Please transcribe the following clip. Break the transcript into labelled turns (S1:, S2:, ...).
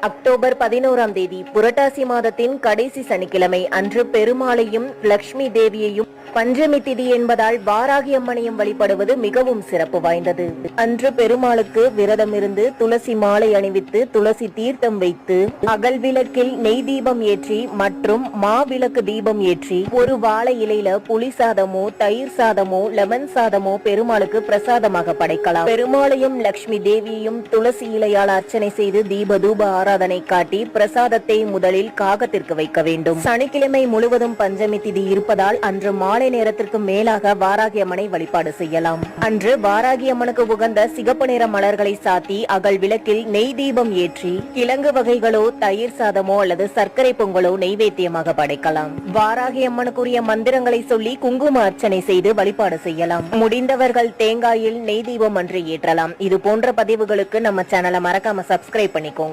S1: October 11ஆம் தேதி புரட்டாசி மாதத்தின் கடைசி சனிக்கிழமை அன்று பெருமாளையும் லட்சுமி தேவியையும் பஞ்சமி திதி என்பதால் வாராகி அம்மனையும் வழிபடுவது மிகவும் சிறப்பு வாய்ந்தது. அன்று பெருமாளுக்கு விரதம் இருந்து துளசி மாலை அணிவித்து துளசி தீர்த்தம் வைத்து அகல் விளக்கில் நெய் தீபம் ஏற்றி மற்றும் மாவிளக்கு தீபம் ஏற்றி ஒரு வாழை இலையில புளி சாதமோ தயிர் சாதமோ லெமன் சாதமோ பெருமாளுக்கு பிரசாதமாக படைக்கலாம். பெருமாளையும் லட்சுமி தேவியையும் துளசி இலையால் அர்ச்சனை செய்து தீப தூப ஆராதனை காட்டி பிரசாதத்தை முதலில் காகத்திற்கு வைக்க வேண்டும். சனிக்கிழமை முழுவதும் பஞ்சமி திதி இருப்பதால் அன்று மாலை நேரத்திற்கு மேலாக வாராகி அம்மனை வழிபாடு செய்யலாம். அன்று வாராகி அம்மனுக்கு உகந்த சிகப்பு நிற மலர்களை சாத்தி அகல் விளக்கில் நெய் தீபம் ஏற்றி கிழங்கு வகைகளோ தயிர் சாதமோ அல்லது சர்க்கரை பொங்கலோ நெய்வேத்தியமாக படைக்கலாம். வாராகி அம்மனுக்குரிய மந்திரங்களை சொல்லி குங்கும அர்ச்சனை செய்து வழிபாடு செய்யலாம். முடிந்தவர்கள் தேங்காயில் நெய் தீபம் அன்று ஏற்றலாம். இது போன்ற பதிவுகளுக்கு நம்ம சேனலை மறக்காம சப்ஸ்கிரைப் பண்ணிக்கோங்க.